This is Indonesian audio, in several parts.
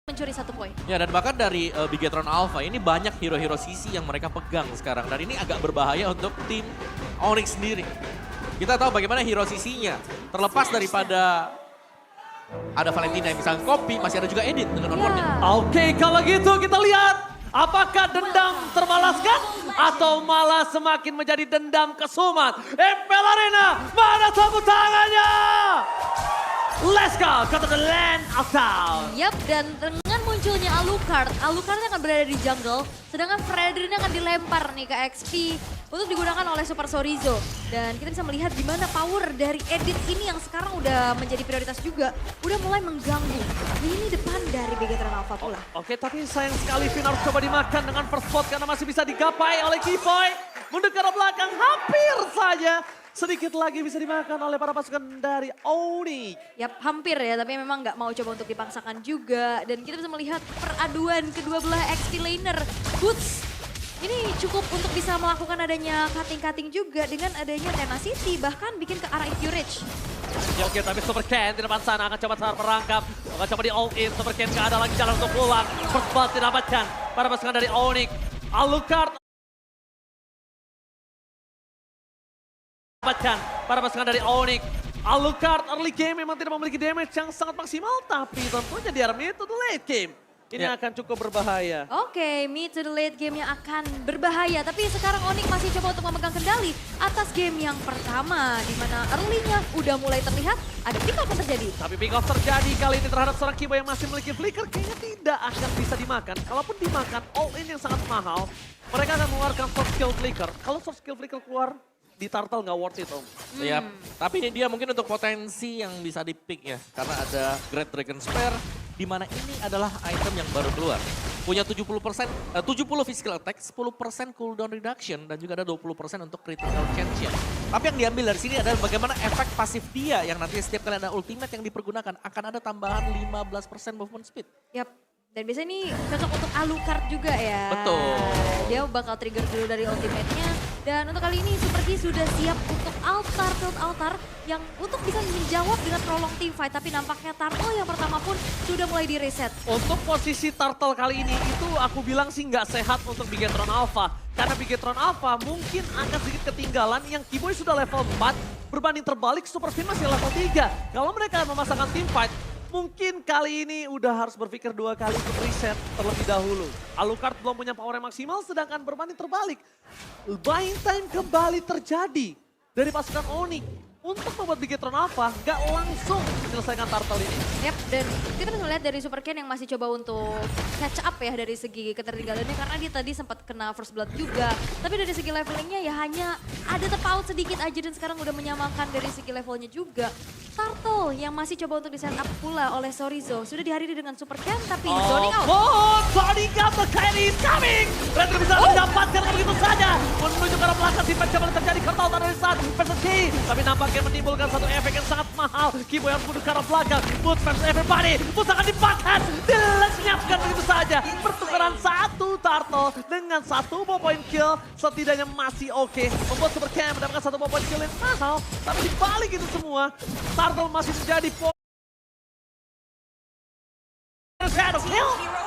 mencuri 1 poin. Ya, dan bahkan dari Bigetron Alpha ini banyak hero-hero sisi yang mereka pegang sekarang. Dan ini agak berbahaya untuk tim Onyx sendiri. Kita tahu bagaimana hero sisinya. Terlepas daripada ada Valentina yang misalnya copy, masih ada juga Edit dengan onboardnya. Oke, kalau gitu kita lihat apakah dendam terbalaskan atau malah semakin menjadi dendam kesumat. MPL Arena, mana tepuk tangannya? Let's go, go to the land of town. Yap, dan dengan munculnya Alucard akan berada di jungle, sedangkan Fredrin akan dilempar nih ke XP untuk digunakan oleh Super Chorizo. Dan kita bisa melihat gimana power dari Edit ini yang sekarang udah menjadi prioritas juga, udah mulai mengganggu lini depan dari Bigetron Alpha pula. Oke, tapi sayang sekali Vin harus coba dimakan dengan first spot karena masih bisa digapai oleh Kivoy. Mundur ke arah belakang, hampir saja. Sedikit lagi bisa dimakan oleh para pasukan dari Onyx. Yap, hampir ya, tapi memang nggak mau coba untuk dipaksakan juga. Dan kita bisa melihat peraduan kedua belah XP laner. Boots ini cukup untuk bisa melakukan adanya cutting-cutting juga dengan adanya tenacity, bahkan bikin ke arah Encourage. Ya oke, tapi Super Ken di depan sana akan coba merangkap. Akan coba di all in, Super Ken gak ada lagi jalan untuk pulang. First blood didapatkan para pasukan dari Onyx. Alucard dapatkan para pasukan dari Onyx. Alucard early game memang tidak memiliki damage yang sangat maksimal, tapi tentunya di arah mid to the late game ini akan cukup berbahaya. Oke, mid to the late game yang akan berbahaya. Tapi sekarang Onyx masih coba untuk memegang kendali atas game yang pertama. Di mana early-nya udah mulai terlihat, ada pick up yang terjadi. Tapi pick off terjadi kali ini terhadap seorang Kibo yang masih memiliki flicker. Kayaknya tidak akan bisa dimakan. Kalaupun dimakan, all in yang sangat mahal. Mereka akan mengeluarkan soft skill flicker. Kalau soft skill flicker keluar, di turtle nggak worth it, Om. Yap. Tapi ini dia mungkin untuk potensi yang bisa di-pick ya. Karena ada Great Dragon Spear, di mana ini adalah item yang baru keluar. Punya 70% 70 physical attack, 10% cooldown reduction, dan juga ada 20% untuk critical chance-nya. Tapi yang diambil dari sini adalah bagaimana efek pasif dia yang nanti setiap kali ada ultimate yang dipergunakan akan ada tambahan 15% movement speed. Yap. Dan biasanya ini cocok untuk Alucard juga ya. Betul. Dia bakal trigger dulu dari ultimate-nya. Dan untuk kali ini Super Ki sudah siap untuk altar, field altar yang untuk bisa menjawab dengan prolong team fight. Tapi nampaknya Turtle yang pertama pun sudah mulai di reset. Untuk posisi turtle kali ini itu aku bilang sih nggak sehat untuk Bigetron Alpha. Karena Bigetron Alpha mungkin akan sedikit ketinggalan yang Kiboy sudah level 4. Berbanding terbalik Super Fin masih level 3. Kalau mereka memasangkan team fight, mungkin kali ini udah harus berpikir 2 kali untuk reset terlebih dahulu. Alucard belum punya power yang maksimal, sedangkan berbanding terbalik. Buying time kembali terjadi dari pasukan Onyx untuk membuat Bigetron Alpha nggak langsung menyelesaikan turtle ini. Yap, dan kita bisa melihat dari Super Ken yang masih coba untuk catch up ya dari segi ketertinggalannya karena dia tadi sempat kena first blood juga. Tapi dari segi levelingnya ya hanya ada terpaut sedikit aja dan sekarang udah menyamakan dari segi levelnya juga. Turtle yang masih coba untuk di-set up pula oleh Chorizo. Sudah dihadiri dengan Super Ken tapi zoning out. Oh, zoning out, the Kylie is coming! Redder bisa mendapatkan begitu saja. Menuju ke arah belakang, si kembali terjadi kartal dari saat versus Ki. Tapi nampaknya menimbulkan satu efek yang sangat mahal. Kibo yang menuju ke arah belakang. Boots versus everybody. Boots akan dimakan. Dilenyapkan begitu saja. Pertukaran satu turtle dengan 1 point kill. Setidaknya masih oke. Membuat Super Ken mendapatkan 1 point kill yang mahal. Tapi dibalik itu semua, turtle masih menjadi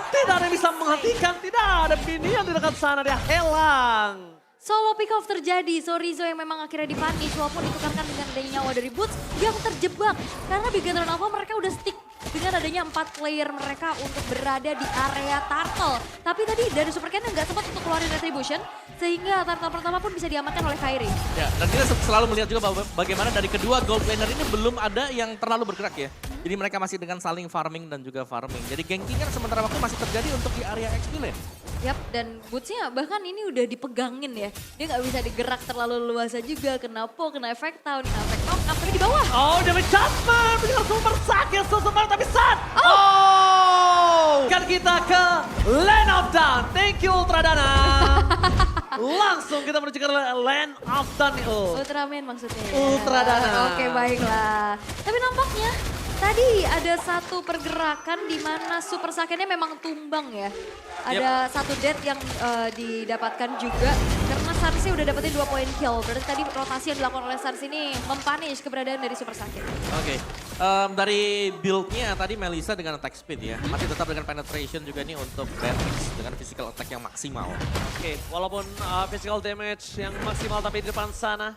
tidak ada yang bisa menghentikan, tidak ada minion di dekat sana, dia helang. Solo pick off terjadi, Chorizo yang memang akhirnya dipunish walaupun ditukarkan dengan adanya nyawa dari Boots yang terjebak. Karena Bigetron Alpha mereka udah stick dengan adanya 4 player mereka untuk berada di area Turtle. Tapi tadi dari Super Ken nggak sempat untuk keluarin Retribution sehingga Turtle pertama pun bisa diamankan oleh Kairi. Ya, dan kita selalu melihat juga bahwa bagaimana dari kedua gold laner ini belum ada yang terlalu bergerak ya. Jadi mereka masih dengan saling farming dan juga farming. Jadi ganking kan sementara waktu masih terjadi untuk di area XP lane. Yap, dan Bootsnya bahkan ini udah dipegangin ya. Dia nggak bisa digerak terlalu luasa juga. Kena po, kena efek town, kena efek knock-up, tapi di bawah. Oh, damage Jasmine, dengan super sakit, sesebar tapi sat. Oh! Kan kita ke Land of Dawn. Thank you Ultradana. Langsung kita menuju ke Land of Dawn nih. Ultraman maksudnya ya. Ultradana. Oke, baiklah. Tapi nampaknya Tadi ada satu pergerakan di mana Super Saiyan-nya memang tumbang ya. Ada satu death yang didapatkan juga karena Sansi udah dapetin 2 poin kill. Berarti tadi rotasi yang dilakukan oleh Sansi ini mempunish keberadaan dari Super Saiyan. Oke, dari build-nya tadi Melissa dengan attack speed ya. Masih tetap dengan penetration juga nih untuk Beatrix dengan physical attack yang maksimal. Oke, walaupun physical damage yang maksimal tapi di depan sana,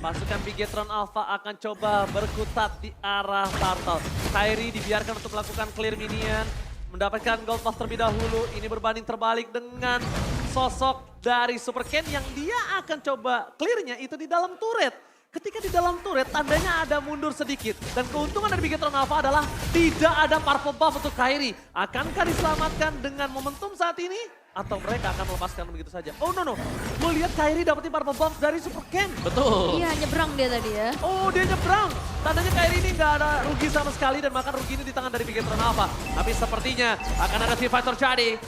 pasukan Bigetron Alpha akan coba berkutat di arah Turtle. Kairi dibiarkan untuk melakukan clear minion, mendapatkan gold buff terlebih dahulu. Ini berbanding terbalik dengan sosok dari Super Ken yang dia akan coba clearnya itu di dalam turret. Ketika di dalam turret, tandanya ada mundur sedikit. Dan keuntungan dari Bigetron Alpha adalah tidak ada purple buff untuk Kairi. Akankah diselamatkan dengan momentum saat ini? Atau mereka akan melepaskan begitu saja? Oh no. Melihat Kairi dapetin purple buff dari Super Ken. Betul. Iya, nyebrang dia tadi ya. Oh, dia nyebrang. Tandanya Kairi ini nggak ada rugi sama sekali dan bahkan rugi ini di tangan dari Bigetron Alpha. Tapi sepertinya akan ada teamfight terjadi.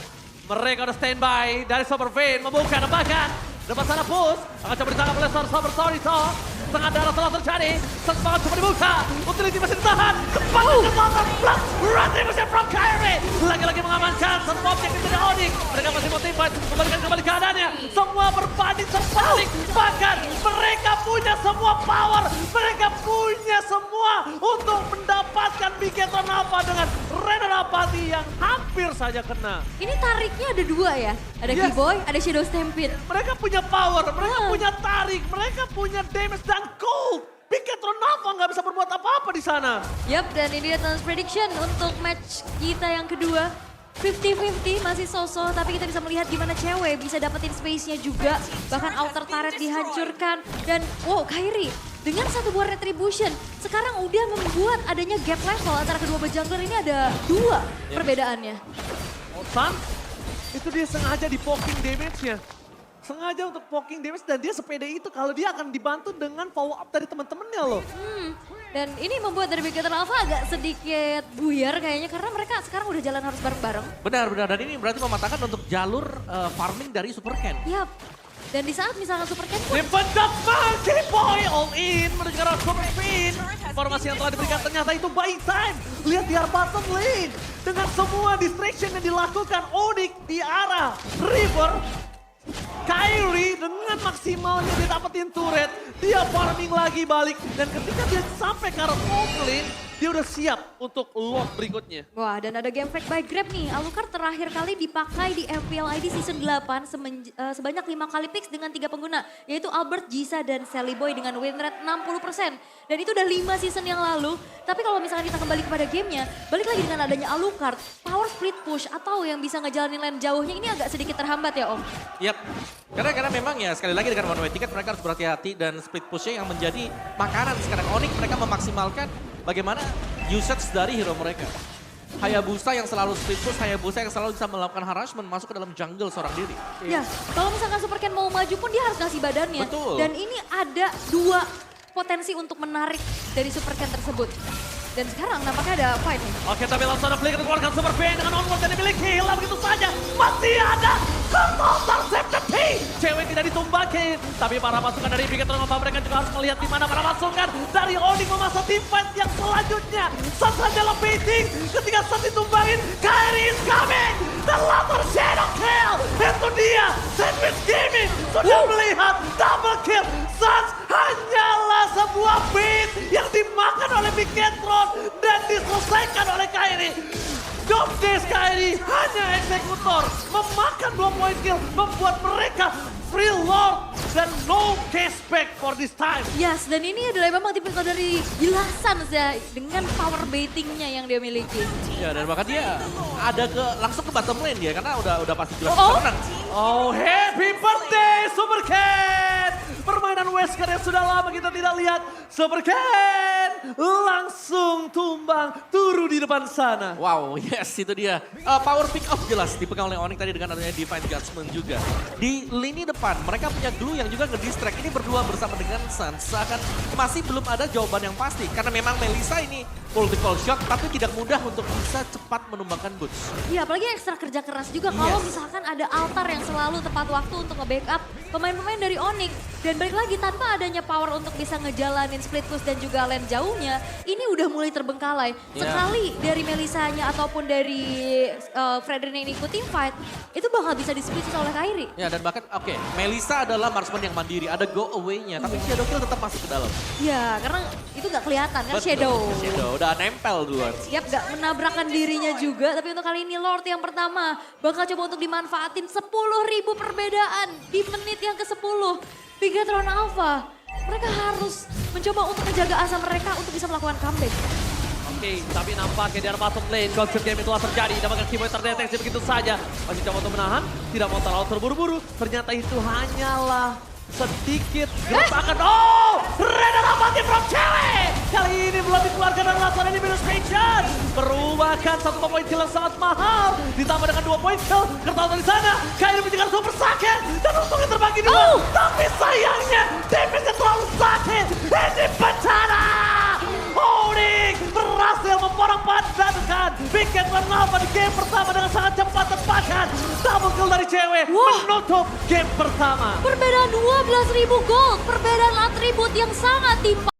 Mereka udah standby dari Super Vayne membuka tembakan. Depan sana Push akan coba ditangkap oleh Super Sorito. Setengah darah telah terjadi. Semangat coba dibuka. Utility masih ditahan. Kembali ke belakang. Berarti masih from Kairi. Lagi-lagi mengamankan semua objektif dari Onyx. Mereka masih mau teamfight. Kembalikan kembali keadaannya. Semua berbanding terbalik. Bahkan mereka punya semua power. Mereka punya semua untuk mendapatkan Bigetron Alpha dengan Renan Apathy yang hampir saja kena. Ini tariknya ada 2 ya. Ada Yes. Keyboy, ada Shadow Stampede. Mereka punya power, mereka punya tarik, mereka punya damage dan cold. Bigetron Alpha nggak bisa berbuat apa-apa di sana. Yap, dan ini dia Thanos Prediction untuk match kita yang kedua. 50-50 masih sosok, tapi kita bisa melihat gimana cewek bisa dapetin space-nya juga. Bahkan outer turret dihancurkan. Dan wow, Kairi dengan satu buah retribution sekarang udah membuat adanya gap level antara kedua jungler ini ada 2 perbedaannya. Osan, itu dia sengaja di poking damage-nya. Sengaja untuk poking damage dan dia sepede itu kalau dia akan dibantu dengan follow up dari teman-temannya loh. Dan ini membuat dari Bigetron Alpha agak sedikit buyar kayaknya karena mereka sekarang udah jalan harus bareng-bareng. Benar. Dan ini berarti mematahkan untuk jalur farming dari Super Ken. Yap. Dan di saat misalkan Super Ken pun Dipendap Monkey Boy all in menuju ke arah Super Fin. Informasi yang telah diberikan ternyata itu buying time. Lihat di arah bottom lane. Dengan semua distraction yang dilakukan Onyx di arah River. Kairi dengan maksimalnya dia dapetin turret. Dia farming lagi balik. Dan ketika dia sampai ke arah top lane, dia udah siap untuk lot berikutnya. wah, dan ada game fake by Grab nih. Alucard terakhir kali dipakai di FPL ID Season 8 sebanyak 5 kali picks dengan 3 pengguna. Yaitu Albert, Jisa, dan Sally Boy dengan win rate 60%. Dan itu udah 5 season yang lalu. Tapi kalau misalkan kita kembali kepada gamenya, balik lagi dengan adanya Alucard, power split push atau yang bisa ngejalanin lane jauhnya ini agak sedikit terhambat ya Om. Yap, karena memang ya sekali lagi dengan one way ticket mereka harus berhati-hati dan split pushnya yang menjadi makanan sekarang. Onyx mereka memaksimalkan bagaimana usage dari hero mereka. Hayabusa yang selalu split push, Hayabusa yang selalu bisa melakukan harassment masuk ke dalam jungle seorang diri. Ya, kalau misalkan Super Ken mau maju pun dia harus ngasih badannya. Betul. Dan ini ada 2 potensi untuk menarik dari Super Ken tersebut. Dan sekarang nampaknya ada fight nih. Oke, tapi langsung ada flicker keluarkan Super Vayne dengan onward yang dimiliki. Hilang begitu saja. Masih ada total safety. Cewek tidak ditumbakin. Tapi para pasukan dari Bigetron Alpha mereka juga harus melihat di mana para pasukan dari Onyx memasang team fight yang selanjutnya. Sasaja leviting. Ketika saat ditumbangin, Kairi is coming. The latter shadow kill. Itu dia. Sandwich Gaming sudah melihat double kill. Suns hanyalah sebuah beat yang dimakan oleh Bigetron dan diselesaikan oleh Kairi. Job desk Kairi hanya eksekutor. Memakan 2 poin kill membuat mereka free lord dan no cashback for this time. Yes, dan ini adalah memang tipikal dari Gilasan ya dengan power baitingnya yang dia miliki. Ya dan bahkan dia ada langsung ke bottom lane dia karena udah pasti jelas Oh. menang. Oh, happy birthday Super Ken! Permainan Wesker yang sudah lama kita tidak lihat. Super Ken langsung tumbang turu di depan sana. Wow, yes itu dia. Power pick up jelas dipegang oleh Onyx tadi dengan adanya Divine Judgment juga. Di lini depan mereka punya glue yang juga nge-distract. Ini berdua bersama dengan Suns. Seakan masih belum ada jawaban yang pasti. Karena memang Melissa ini multiple shot tapi tidak mudah untuk bisa cepat menumbangkan Boots. Iya, apalagi ekstra kerja keras juga kalau Yes. misalkan ada altar yang selalu tepat waktu untuk nge-backup pemain-pemain dari Onyx. Dan balik lagi tanpa adanya power untuk bisa ngejalanin split push dan juga lane jauhnya, ini udah mulai terbengkalai. Iya. Sekali dari Melisanya ataupun dari Fredrin yang ikutin fight, itu bakal bisa di split push oleh Kairi. Ya dan bahkan oke, Melissa adalah marksman yang mandiri, ada go away-nya, tapi Shadow Kill tetap masuk ke dalam. Ya, karena itu gak kelihatan kan Betul, Shadow. Shadow udah nempel duluan. Siap gak menabrakkan dirinya juga, tapi untuk kali ini Lord yang pertama bakal coba untuk dimanfaatin 10.000 perbedaan di menit yang ke-10. Bigetron Alpha, mereka harus mencoba untuk menjaga asa mereka untuk bisa melakukan comeback. Oke, tapi nampaknya di arah bottom lane, conflict game itu telah terjadi. Dapatkan Keyboy terdeteksi begitu saja. Masih coba untuk menahan, tidak mau terlalu terburu-buru. Ternyata itu hanyalah sedikit gertakan. Oh, Red Rapati from cewek. Kali ini belum dikeluarkan dari lawan ini minus Patient. Merupakan 1 poin kill yang sangat mahal. Ditambah dengan 2 poin kill. Kertal dari sana. Kairi menjegal super sakit. Dan untungnya terbagi dua. Tapi sayangnya, damage-nya terlalu sakit. Ini bencana. Holding berhasil memporak-porandakan Bigetron Alpha di game pertama dengan sangat cepat tempatkan. Double kill dari cewek menutup game pertama. Perbedaan 12.000 gold, perbedaan atribut yang sangat timpang.